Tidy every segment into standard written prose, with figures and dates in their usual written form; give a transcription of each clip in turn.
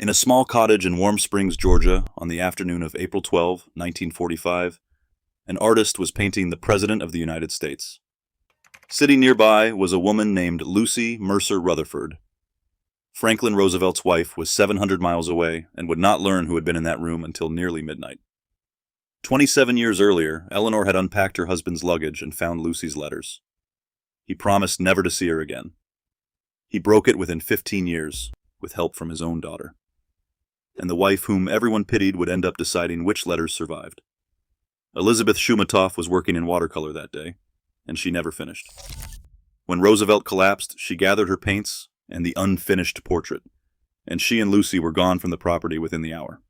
In a small cottage in Warm Springs, Georgia, on the afternoon of April 12, 1945, an artist was painting the President of the United States. Sitting nearby was a woman named Lucy Mercer Rutherfurd. Franklin Roosevelt's wife was 700 miles away and would not learn who had been in that room until nearly midnight. 27 years earlier, Eleanor had unpacked her husband's luggage and found Lucy's letters. He promised never to see her again. He broke it within 15 years, with help from his own daughter. And the wife whom everyone pitied would end up deciding which letters survived. Elizabeth Shumatoff was working in watercolor that day, and she never finished. When Roosevelt collapsed, she gathered her paints and the unfinished portrait, and she and Lucy were gone from the property within the hour.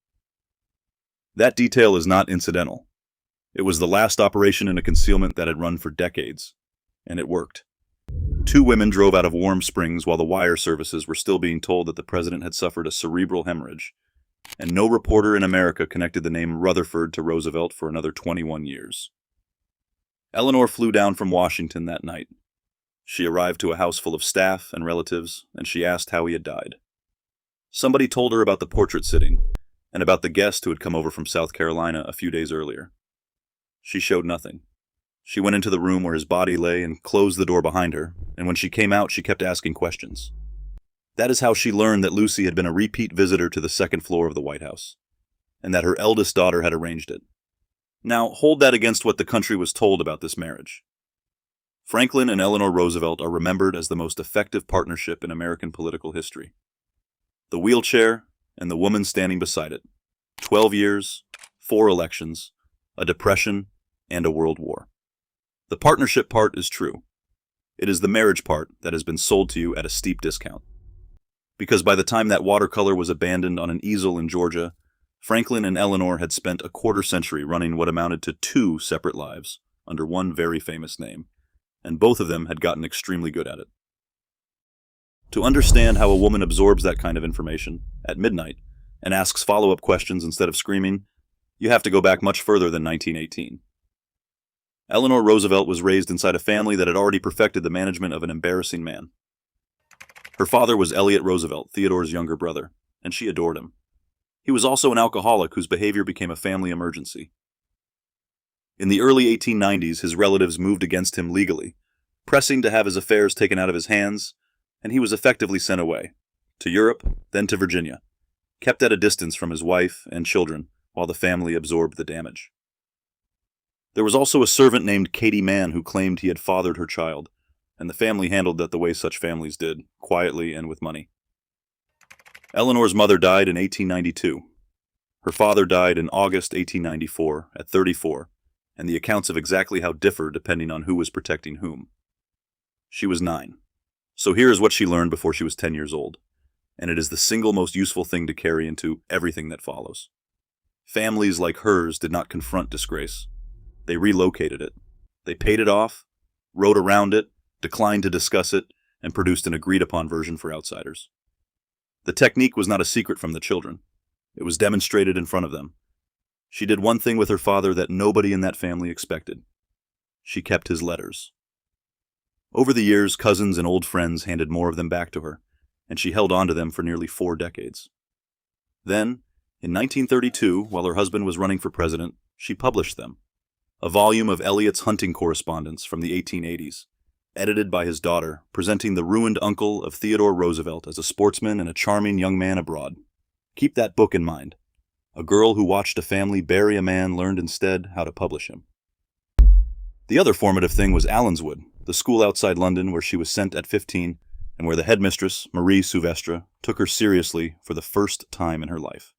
That detail is not incidental. It was the last operation in a concealment that had run for decades, and it worked. 2 women drove out of Warm Springs while the wire services were still being told that the president had suffered a cerebral hemorrhage, and no reporter in America connected the name Rutherfurd to Roosevelt for another 21 years. Eleanor flew down from Washington that night. She arrived to a house full of staff and relatives, and she asked how he had died. Somebody told her about the portrait sitting, and about the guest who had come over from South Carolina a few days earlier. She showed nothing. She went into the room where his body lay and closed the door behind her, and when she came out, she kept asking questions. That is how she learned that Lucy had been a repeat visitor to the second floor of the White House, and that her eldest daughter had arranged it. Now, hold that against what the country was told about this marriage. Franklin and Eleanor Roosevelt are remembered as the most effective partnership in American political history. The wheelchair and the woman standing beside it. 12 years, 4 elections, a depression, and a world war. The partnership part is true. It is the marriage part that has been sold to you at a steep discount. Because by the time that watercolor was abandoned on an easel in Georgia, Franklin and Eleanor had spent a quarter century running what amounted to 2 separate lives under one very famous name, and both of them had gotten extremely good at it. To understand how a woman absorbs that kind of information at midnight and asks follow-up questions instead of screaming, you have to go back much further than 1918. Eleanor Roosevelt was raised inside a family that had already perfected the management of an embarrassing man. Her father was Elliot Roosevelt, Theodore's younger brother, and she adored him. He was also an alcoholic whose behavior became a family emergency. In the early 1890s, his relatives moved against him legally, pressing to have his affairs taken out of his hands, and he was effectively sent away, to Europe, then to Virginia, kept at a distance from his wife and children while the family absorbed the damage. There was also a servant named Katie Mann who claimed he had fathered her child, and the family handled that the way such families did, quietly and with money. Eleanor's mother died in 1892. Her father died in August 1894, at 34, and the accounts of exactly how differ depending on who was protecting whom. She was 9. So here is what she learned before she was 10 years old, and it is the single most useful thing to carry into everything that follows. Families like hers did not confront disgrace. They relocated it. They paid it off, wrote around it, declined to discuss it, and produced an agreed-upon version for outsiders. The technique was not a secret from the children. It was demonstrated in front of them. She did one thing with her father that nobody in that family expected. She kept his letters. Over the years, cousins and old friends handed more of them back to her, and she held on to them for nearly 4 decades. Then, in 1932, while her husband was running for president, she published them. A volume of Eliot's hunting correspondence from the 1880s, edited by his daughter, presenting the ruined uncle of Theodore Roosevelt as a sportsman and a charming young man abroad. Keep that book in mind. A girl who watched a family bury a man learned instead how to publish him. The other formative thing was Allenswood, the school outside London where she was sent at 15, and where the headmistress, Marie Souvestre, took her seriously for the first time in her life.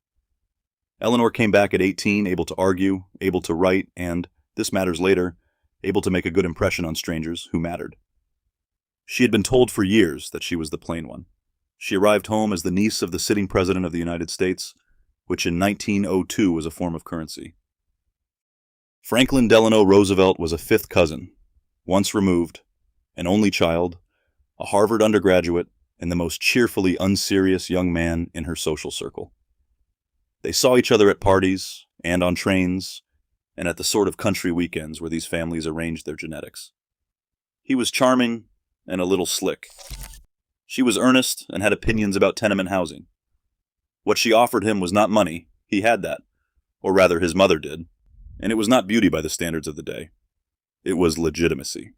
Eleanor came back at 18, able to argue, able to write, and, this matters later, able to make a good impression on strangers who mattered. She had been told for years that she was the plain one. She arrived home as the niece of the sitting president of the United States, which in 1902 was a form of currency. Franklin Delano Roosevelt was a 5th cousin, once removed, an only child, a Harvard undergraduate, and the most cheerfully unserious young man in her social circle. They saw each other at parties, and on trains, and at the sort of country weekends where these families arranged their genetics. He was charming and a little slick. She was earnest and had opinions about tenement housing. What she offered him was not money, he had that, or rather his mother did, and it was not beauty by the standards of the day. It was legitimacy.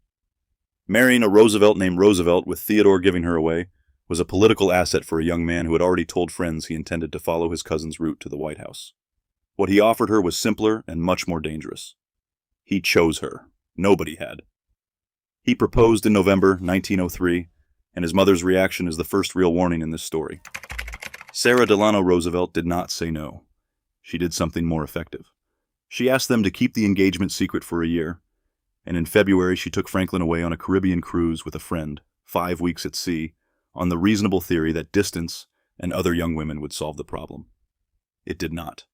Marrying a Roosevelt named Roosevelt with Theodore giving her away was a political asset for a young man who had already told friends he intended to follow his cousin's route to the White House. What he offered her was simpler and much more dangerous. He chose her. Nobody had. He proposed in November 1903, and his mother's reaction is the first real warning in this story. Sarah Delano Roosevelt did not say no. She did something more effective. She asked them to keep the engagement secret for a year, and in February she took Franklin away on a Caribbean cruise with a friend, 5 weeks at sea, on the reasonable theory that distance and other young women would solve the problem. It did not.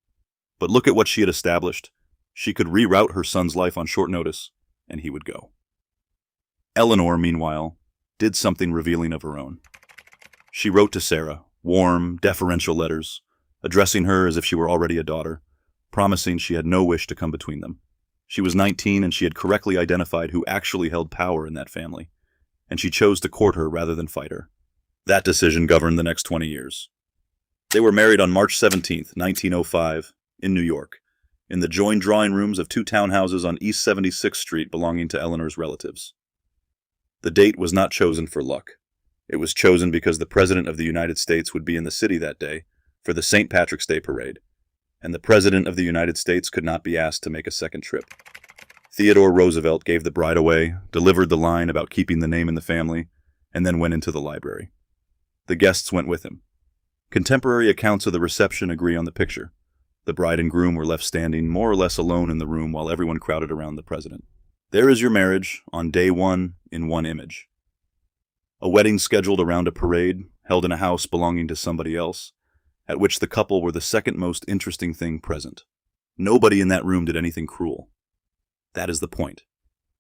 But look at what she had established. She could reroute her son's life on short notice, and he would go. Eleanor, meanwhile, did something revealing of her own. She wrote to Sarah, warm, deferential letters, addressing her as if she were already a daughter, promising she had no wish to come between them. She was 19 and she had correctly identified who actually held power in that family, and she chose to court her rather than fight her. That decision governed the next 20 years. They were married on March 17, 1905, in New York, in the joined drawing rooms of 2 townhouses on East 76th Street belonging to Eleanor's relatives. The date was not chosen for luck. It was chosen because the President of the United States would be in the city that day for the St. Patrick's Day parade, and the President of the United States could not be asked to make a second trip. Theodore Roosevelt gave the bride away, delivered the line about keeping the name in the family, and then went into the library. The guests went with him. Contemporary accounts of the reception agree on the picture. The bride and groom were left standing more or less alone in the room while everyone crowded around the president. There is your marriage, on day one, in one image. A wedding scheduled around a parade, held in a house belonging to somebody else, at which the couple were the second most interesting thing present. Nobody in that room did anything cruel. That is the point.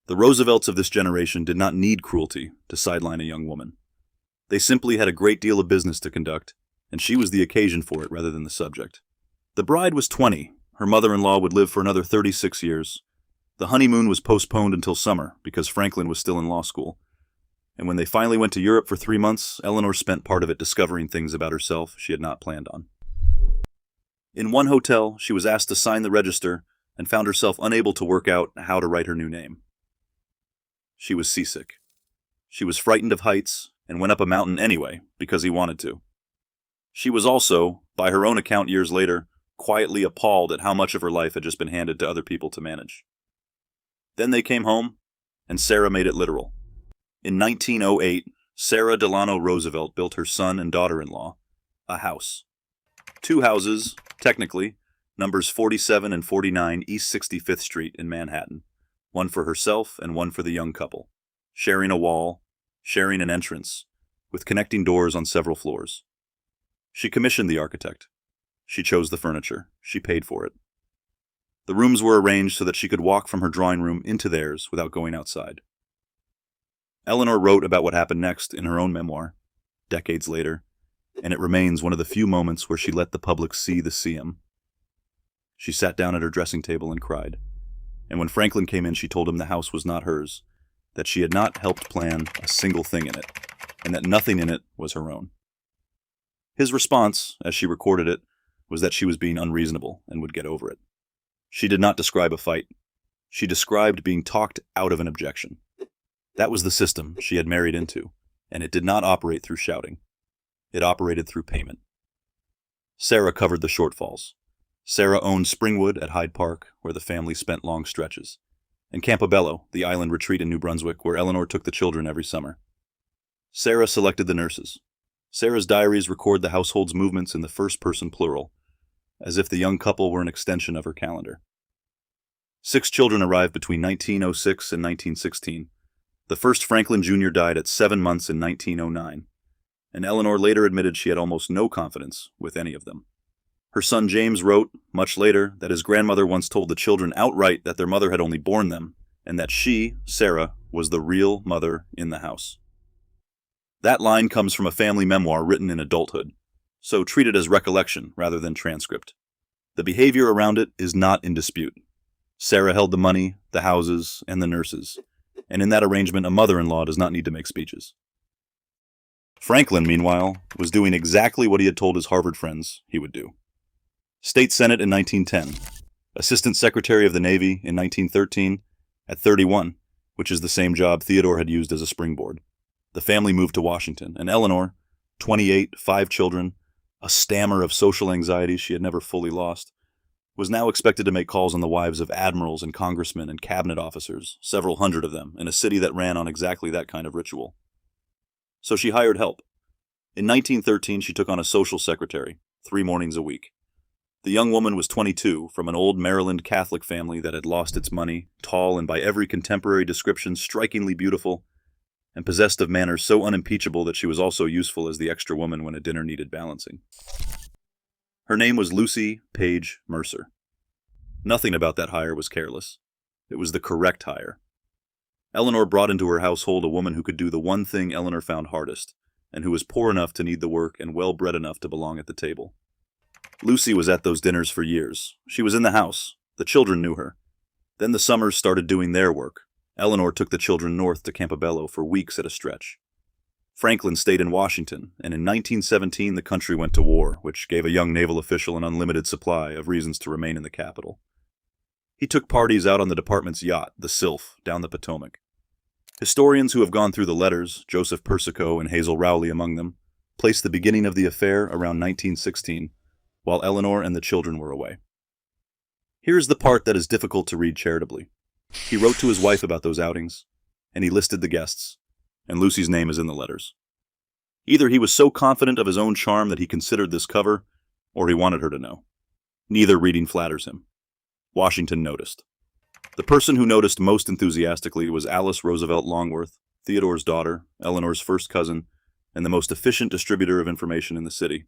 The Roosevelts of this generation did not need cruelty to sideline a young woman. They simply had a great deal of business to conduct, and she was the occasion for it rather than the subject. The bride was 20. Her mother-in-law would live for another 36 years. The honeymoon was postponed until summer because Franklin was still in law school. And when they finally went to Europe for 3 months, Eleanor spent part of it discovering things about herself she had not planned on. In one hotel, she was asked to sign the register and found herself unable to work out how to write her new name. She was seasick. She was frightened of heights and went up a mountain anyway because he wanted to. She was also, by her own account years later, quietly appalled at how much of her life had just been handed to other people to manage. Then they came home, and Sarah made it literal. In 1908, Sarah Delano Roosevelt built her son and daughter-in-law a house. 2 houses, technically, numbers 47 and 49 East 65th Street in Manhattan, one for herself and one for the young couple, sharing a wall, sharing an entrance, with connecting doors on several floors. She commissioned the architect. She chose the furniture. She paid for it. The rooms were arranged so that she could walk from her drawing room into theirs without going outside. Eleanor wrote about what happened next in her own memoir, decades later, and it remains one of the few moments where she let the public see the seam. She sat down at her dressing table and cried. And when Franklin came in, she told him the house was not hers, that she had not helped plan a single thing in it, and that nothing in it was her own. His response, as she recorded it, was that she was being unreasonable and would get over it. She did not describe a fight. She described being talked out of an objection. That was the system she had married into, and it did not operate through shouting. It operated through payment. Sarah covered the shortfalls. Sarah owned Springwood at Hyde Park, where the family spent long stretches, and Campobello, the island retreat in New Brunswick, where Eleanor took the children every summer. Sarah selected the nurses. Sarah's diaries record the household's movements in the first-person plural, as if the young couple were an extension of her calendar. 6 children arrived between 1906 and 1916. The first Franklin Jr. died at 7 months in 1909, and Eleanor later admitted she had almost no confidence with any of them. Her son James wrote, much later, that his grandmother once told the children outright that their mother had only borne them, and that she, Sarah, was the real mother in the house. That line comes from a family memoir written in adulthood, so treat it as recollection rather than transcript. The behavior around it is not in dispute. Sarah held the money, the houses, and the nurses, and in that arrangement a mother-in-law does not need to make speeches. Franklin, meanwhile, was doing exactly what he had told his Harvard friends he would do. State Senate in 1910, Assistant Secretary of the Navy in 1913, at 31, which is the same job Theodore had used as a springboard. The family moved to Washington, and Eleanor, 28, 5 children, a stammer of social anxiety she had never fully lost, was now expected to make calls on the wives of admirals and congressmen and cabinet officers, several hundred of them, in a city that ran on exactly that kind of ritual. So she hired help. In 1913, she took on a social secretary, 3 mornings a week. The young woman was 22, from an old Maryland Catholic family that had lost its money, tall and by every contemporary description strikingly beautiful, and possessed of manners so unimpeachable that she was also useful as the extra woman when a dinner needed balancing. Her name was Lucy Page Mercer. Nothing about that hire was careless. It was the correct hire. Eleanor brought into her household a woman who could do the one thing Eleanor found hardest, and who was poor enough to need the work and well-bred enough to belong at the table. Lucy was at those dinners for years. She was in the house. The children knew her. Then the Summers started doing their work. Eleanor took the children north to Campobello for weeks at a stretch. Franklin stayed in Washington, and in 1917 the country went to war, which gave a young naval official an unlimited supply of reasons to remain in the capital. He took parties out on the department's yacht, the Sylph, down the Potomac. Historians who have gone through the letters, Joseph Persico and Hazel Rowley among them, place the beginning of the affair around 1916, while Eleanor and the children were away. Here's the part that is difficult to read charitably. He wrote to his wife about those outings, and he listed the guests, and Lucy's name is in the letters. Either he was so confident of his own charm that he considered this cover, or he wanted her to know. Neither reading flatters him. Washington noticed. The person who noticed most enthusiastically was Alice Roosevelt Longworth, Theodore's daughter, Eleanor's first cousin, and the most efficient distributor of information in the city.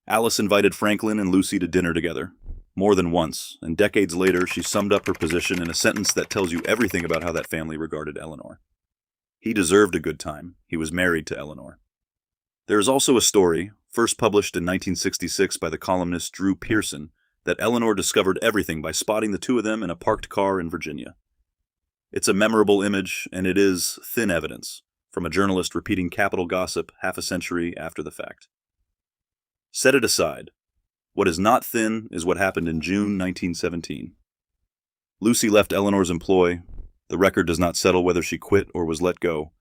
Alice invited Franklin and Lucy to dinner together, more than once, and decades later she summed up her position in a sentence that tells you everything about how that family regarded Eleanor. He deserved a good time. He was married to Eleanor. There is also a story, first published in 1966 by the columnist Drew Pearson, that Eleanor discovered everything by spotting the two of them in a parked car in Virginia. It's a memorable image, and it is thin evidence, from a journalist repeating capital gossip half a century after the fact. Set it aside. What is not thin is what happened in June 1917. Lucy left Eleanor's employ. The record does not settle whether she quit or was let go,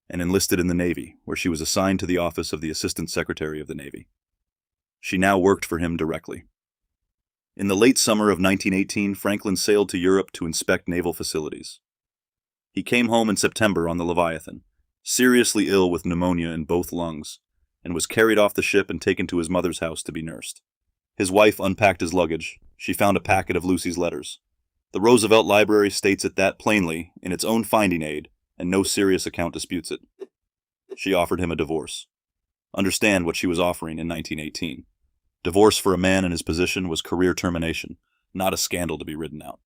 and enlisted in the Navy, where she was assigned to the office of the Assistant Secretary of the Navy. She now worked for him directly. In the late summer of 1918, Franklin sailed to Europe to inspect naval facilities. He came home in September on the Leviathan, seriously ill with pneumonia in both lungs, and was carried off the ship and taken to his mother's house to be nursed. His wife unpacked his luggage. She found a packet of Lucy's letters. The Roosevelt Library states it that plainly, in its own finding aid, and no serious account disputes it. She offered him a divorce. Understand what she was offering in 1918. Divorce for a man in his position was career termination, not a scandal to be ridden out.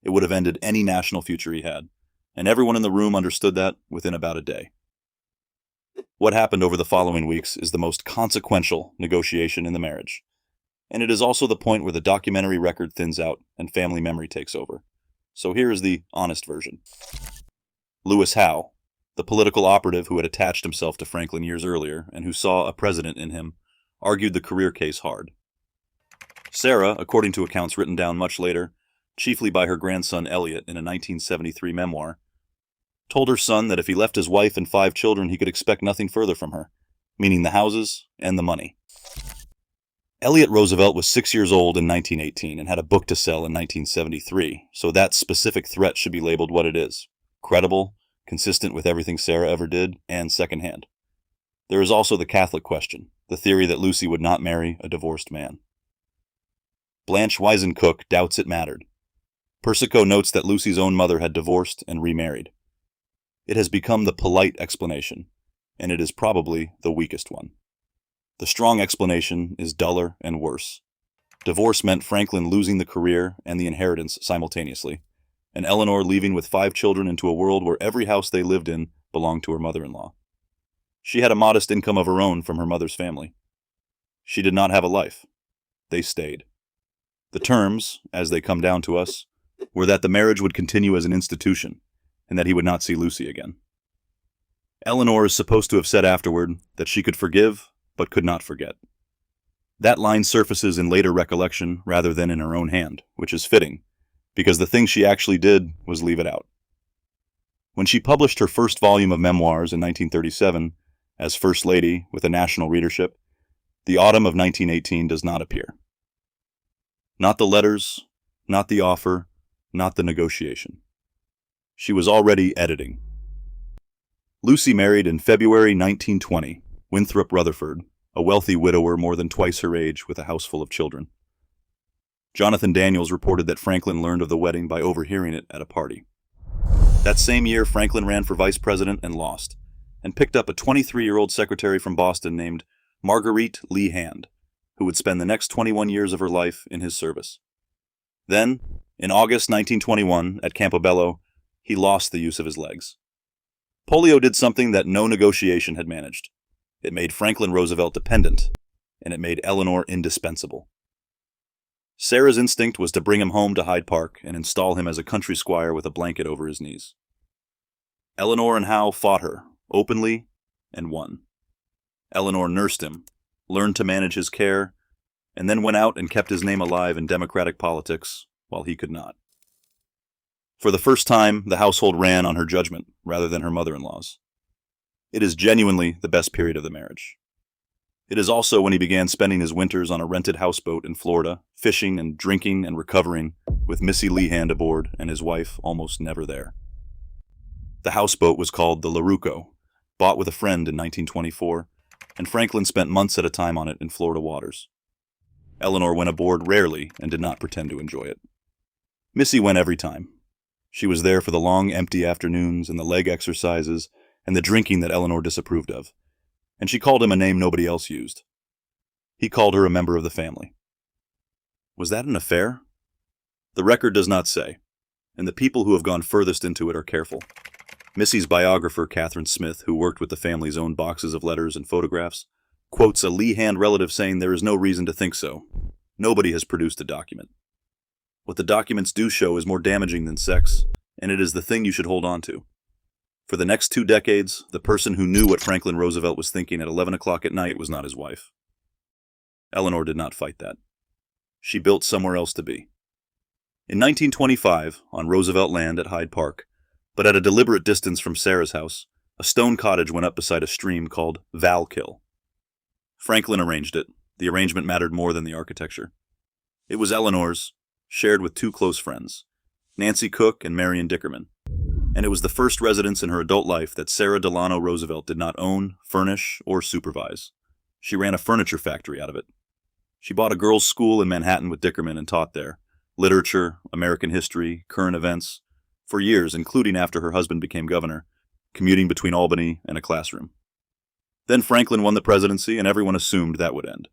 It would have ended any national future he had, and everyone in the room understood that within about a day. What happened over the following weeks is the most consequential negotiation in the marriage, and it is also the point where the documentary record thins out and family memory takes over. So here is the honest version. Lewis Howe, the political operative who had attached himself to Franklin years earlier and who saw a president in him, argued the career case hard. Sarah, according to accounts written down much later, chiefly by her grandson Elliot in a 1973 memoir, told her son that if he left his wife and 5 children he could expect nothing further from her, meaning the houses and the money. Elliot Roosevelt was 6 years old in 1918 and had a book to sell in 1973, so that specific threat should be labeled what it is: credible, consistent with everything Sarah ever did, and secondhand. There is also the Catholic question, the theory that Lucy would not marry a divorced man. Blanche Weisencook doubts it mattered. Persico notes that Lucy's own mother had divorced and remarried. It has become the polite explanation, and it is probably the weakest one. The strong explanation is duller and worse. Divorce meant Franklin losing the career and the inheritance simultaneously, and Eleanor leaving with 5 children into a world where every house they lived in belonged to her mother-in-law. She had a modest income of her own from her mother's family. She did not have a life. They stayed. The terms, as they come down to us, were that the marriage would continue as an institution, and that he would not see Lucy again. Eleanor is supposed to have said afterward that she could forgive, but could not forget. That line surfaces in later recollection rather than in her own hand, which is fitting, because the thing she actually did was leave it out. When she published her first volume of memoirs in 1937, as First Lady with a national readership, the autumn of 1918 does not appear. Not the letters, not the offer, not the negotiation. She was already editing. Lucy married in February 1920, Winthrop Rutherfurd, a wealthy widower more than twice her age with a house full of children. Jonathan Daniels reported that Franklin learned of the wedding by overhearing it at a party. That same year, Franklin ran for vice president and lost, and picked up a 23-year-old secretary from Boston named Marguerite Lee Hand, who would spend the next 21 years of her life in his service. Then, in August 1921, at Campobello, he lost the use of his legs. Polio did something that no negotiation had managed. It made Franklin Roosevelt dependent, and it made Eleanor indispensable. Sarah's instinct was to bring him home to Hyde Park and install him as a country squire with a blanket over his knees. Eleanor and Howe fought her, openly, and won. Eleanor nursed him, learned to manage his care, and then went out and kept his name alive in democratic politics while he could not. For the first time, the household ran on her judgment rather than her mother-in-law's. It is genuinely the best period of the marriage. It is also when he began spending his winters on a rented houseboat in Florida, fishing and drinking and recovering, with Missy Leehand aboard and his wife almost never there. The houseboat was called the LaRuco, bought with a friend in 1924, and Franklin spent months at a time on it in Florida waters. Eleanor went aboard rarely and did not pretend to enjoy it. Missy went every time. She was there for the long, empty afternoons and the leg exercises and the drinking that Eleanor disapproved of, and she called him a name nobody else used. He called her a member of the family. Was that an affair? The record does not say, and the people who have gone furthest into it are careful. Missy's biographer, Catherine Smith, who worked with the family's own boxes of letters and photographs, quotes a Leehand relative saying there is no reason to think so. Nobody has produced a document. What the documents do show is more damaging than sex, and it is the thing you should hold on to. For the next 2 decades, the person who knew what Franklin Roosevelt was thinking at 11 o'clock at night was not his wife. Eleanor did not fight that. She built somewhere else to be. In 1925, on Roosevelt land at Hyde Park, but at a deliberate distance from Sarah's house, a stone cottage went up beside a stream called Valkill. Franklin arranged it. The arrangement mattered more than the architecture. It was Eleanor's, shared with 2 close friends, Nancy Cook and Marion Dickerman. And it was the first residence in her adult life that Sarah Delano Roosevelt did not own, furnish, or supervise. She ran a furniture factory out of it. She bought a girls' school in Manhattan with Dickerman and taught there, literature, American history, current events, for years, including after her husband became governor, commuting between Albany and a classroom. Then Franklin won the presidency and everyone assumed that would end.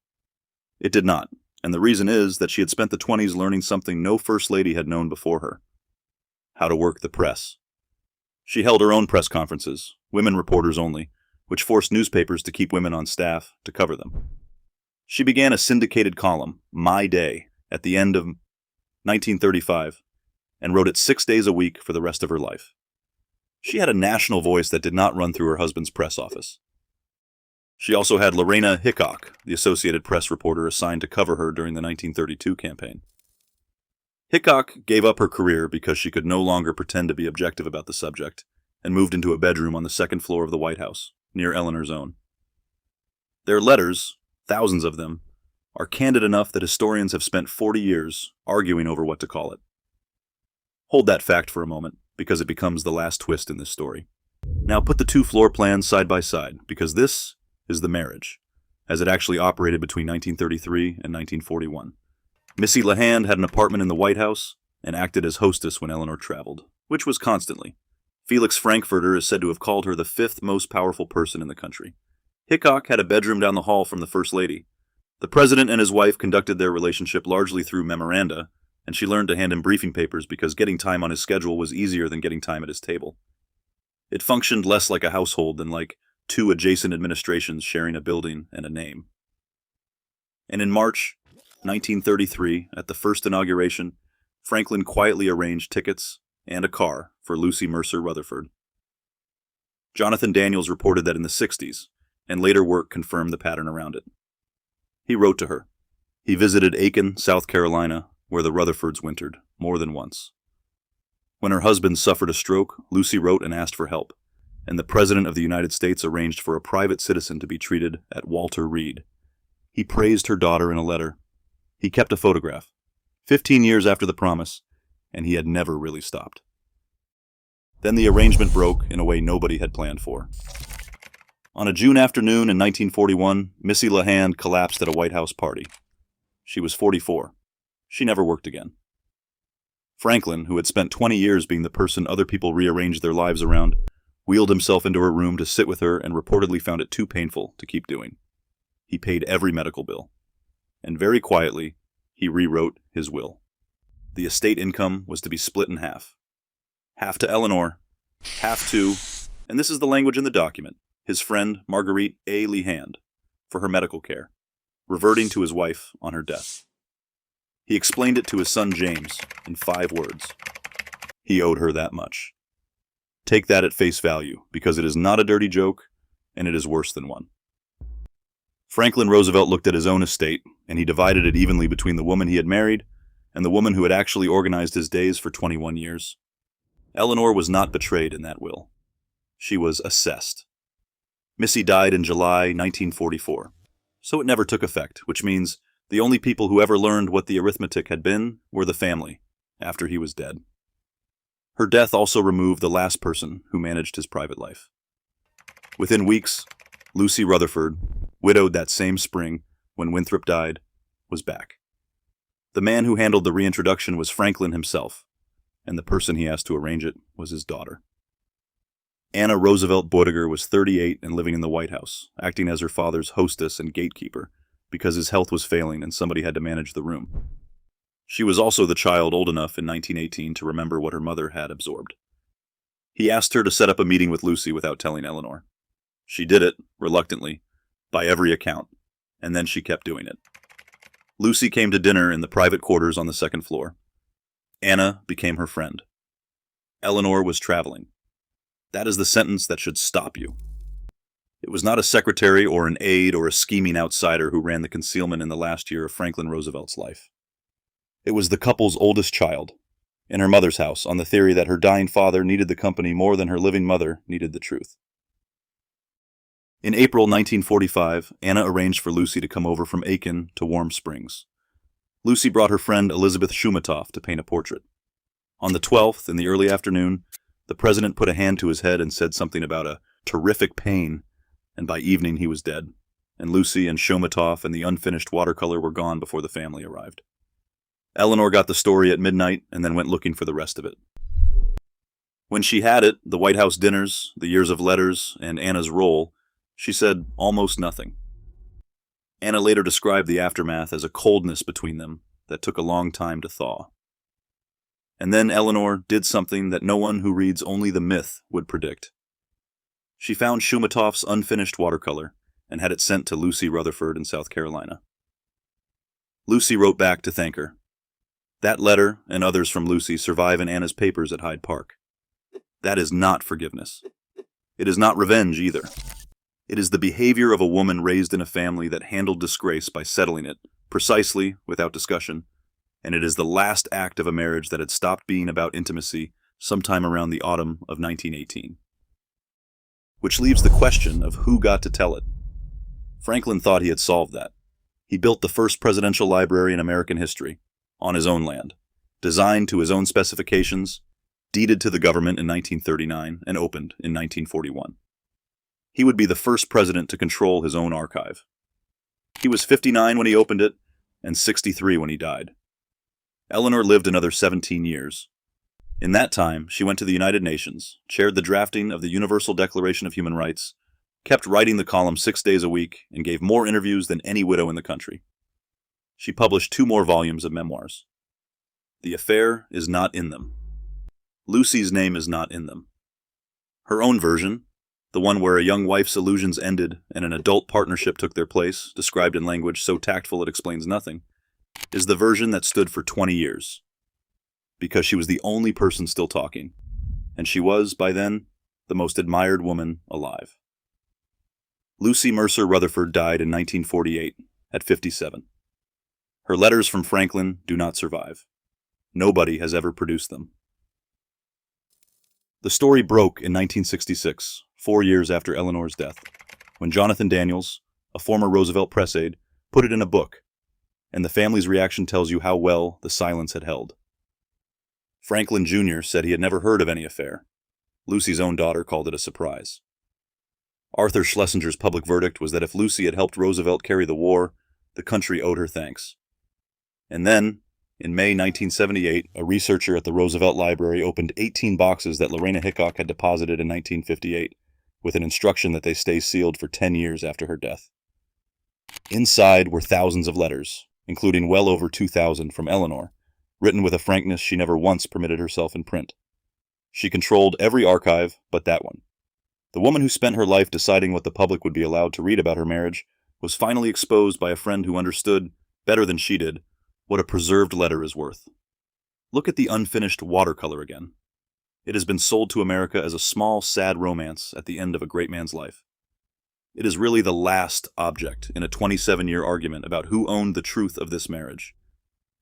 It did not, and the reason is that she had spent the 20s learning something no first lady had known before her: how to work the press. She held her own press conferences, women reporters only, which forced newspapers to keep women on staff to cover them. She began a syndicated column, My Day, at the end of 1935, and wrote it 6 days a week for the rest of her life. She had a national voice that did not run through her husband's press office. She also had Lorena Hickok, the Associated Press reporter assigned to cover her during the 1932 campaign. Hickok gave up her career because she could no longer pretend to be objective about the subject, and moved into a bedroom on the 2nd floor of the White House, near Eleanor's own. Their letters, thousands of them, are candid enough that historians have spent 40 years arguing over what to call it. Hold that fact for a moment, because it becomes the last twist in this story. Now put the 2 floor plans side by side, because this is the marriage, as it actually operated between 1933 and 1941. Missy Leehand had an apartment in the White House and acted as hostess when Eleanor traveled, which was constantly. Felix Frankfurter is said to have called her the 5th most powerful person in the country. Hickok had a bedroom down the hall from the First Lady. The president and his wife conducted their relationship largely through memoranda, and she learned to hand him briefing papers because getting time on his schedule was easier than getting time at his table. It functioned less like a household than like 2 adjacent administrations sharing a building and a name. And in March 1933, at the first inauguration, Franklin quietly arranged tickets and a car for Lucy Mercer Rutherfurd. Jonathan Daniels reported that in the 60s, and later work confirmed the pattern around it. He wrote to her. He visited Aiken, South Carolina, where the Rutherfords wintered, more than once. When her husband suffered a stroke, Lucy wrote and asked for help, and the President of the United States arranged for a private citizen to be treated at Walter Reed. He praised her daughter in a letter. He kept a photograph, 15 years after the promise, and he had never really stopped. Then the arrangement broke in a way nobody had planned for. On a June afternoon in 1941, Missy LeHand collapsed at a White House party. She was 44. She never worked again. Franklin, who had spent 20 years being the person other people rearranged their lives around, wheeled himself into her room to sit with her and reportedly found it too painful to keep doing. He paid every medical bill. And very quietly, he rewrote his will. The estate income was to be split in half. Half to Eleanor, half to, and this is the language in the document, his friend Marguerite A. LeHand, for her medical care, reverting to his wife on her death. He explained it to his son James in 5 words. He owed her that much. Take that at face value, because it is not a dirty joke, and it is worse than one. Franklin Roosevelt looked at his own estate, and he divided it evenly between the woman he had married and the woman who had actually organized his days for 21 years. Eleanor was not betrayed in that will. She was assessed. Missy died in July 1944, so it never took effect, which means the only people who ever learned what the arithmetic had been were the family, after he was dead. Her death also removed the last person who managed his private life. Within weeks, Lucy Rutherfurd, widowed that same spring when Winthrop died, was back. The man who handled the reintroduction was Franklin himself, and the person he asked to arrange it was his daughter. Anna Roosevelt Boediger was 38 and living in the White House, acting as her father's hostess and gatekeeper, because his health was failing and somebody had to manage the room. She was also the child old enough in 1918 to remember what her mother had absorbed. He asked her to set up a meeting with Lucy without telling Eleanor. She did it, reluctantly, by every account, and then she kept doing it. Lucy came to dinner in the private quarters on the 2nd floor. Anna became her friend. Eleanor was traveling. That is the sentence that should stop you. It was not a secretary or an aide or a scheming outsider who ran the concealment in the last year of Franklin Roosevelt's life. It was the couple's oldest child, in her mother's house, on the theory that her dying father needed the company more than her living mother needed the truth. In April 1945, Anna arranged for Lucy to come over from Aiken to Warm Springs. Lucy brought her friend Elizabeth Shumatoff to paint a portrait. On the 12th, in the early afternoon, the president put a hand to his head and said something about a terrific pain, and by evening he was dead, and Lucy and Shumatoff and the unfinished watercolor were gone before the family arrived. Eleanor got the story at midnight and then went looking for the rest of it. When she had it, the White House dinners, the years of letters, and Anna's role, she said almost nothing. Anna later described the aftermath as a coldness between them that took a long time to thaw. And then Eleanor did something that no one who reads only the myth would predict. She found Shumatoff's unfinished watercolor and had it sent to Lucy Rutherfurd in South Carolina. Lucy wrote back to thank her. That letter and others from Lucy survive in Anna's papers at Hyde Park. That is not forgiveness. It is not revenge either. It is the behavior of a woman raised in a family that handled disgrace by settling it, precisely, without discussion, and it is the last act of a marriage that had stopped being about intimacy sometime around the autumn of 1918. Which leaves the question of who got to tell it. Franklin thought he had solved that. He built the first presidential library in American history, on his own land, designed to his own specifications, deeded to the government in 1939, and opened in 1941. He would be the first president to control his own archive. He was 59 when he opened it, and 63 when he died. Eleanor lived another 17 years. In that time, she went to the United Nations, chaired the drafting of the Universal Declaration of Human Rights, kept writing the column 6 days a week, and gave more interviews than any widow in the country. She published 2 more volumes of memoirs. The affair is not in them. Lucy's name is not in them. Her own version, the one where a young wife's illusions ended and an adult partnership took their place, described in language so tactful it explains nothing, is the version that stood for 20 years. Because she was the only person still talking, and she was, by then, the most admired woman alive. Lucy Mercer Rutherfurd died in 1948 at 57. Her letters from Franklin do not survive. Nobody has ever produced them. The story broke in 1966, 4 years after Eleanor's death, when Jonathan Daniels, a former Roosevelt press aide, put it in a book, and the family's reaction tells you how well the silence had held. Franklin Jr. said he had never heard of any affair. Lucy's own daughter called it a surprise. Arthur Schlesinger's public verdict was that if Lucy had helped Roosevelt carry the war, the country owed her thanks. And then, in May 1978, a researcher at the Roosevelt Library opened 18 boxes that Lorena Hickok had deposited in 1958, with an instruction that they stay sealed for 10 years after her death. Inside were thousands of letters, including well over 2,000 from Eleanor, written with a frankness she never once permitted herself in print. She controlled every archive but that one. The woman who spent her life deciding what the public would be allowed to read about her marriage was finally exposed by a friend who understood, better than she did, what a preserved letter is worth. Look at the unfinished watercolor again. It has been sold to America as a small, sad romance at the end of a great man's life. It is really the last object in a 27-year argument about who owned the truth of this marriage.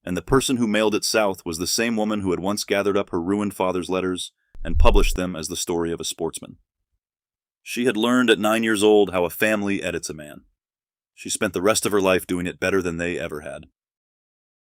And the person who mailed it south was the same woman who had once gathered up her ruined father's letters and published them as the story of a sportsman. She had learned at 9 years old how a family edits a man. She spent the rest of her life doing it better than they ever had.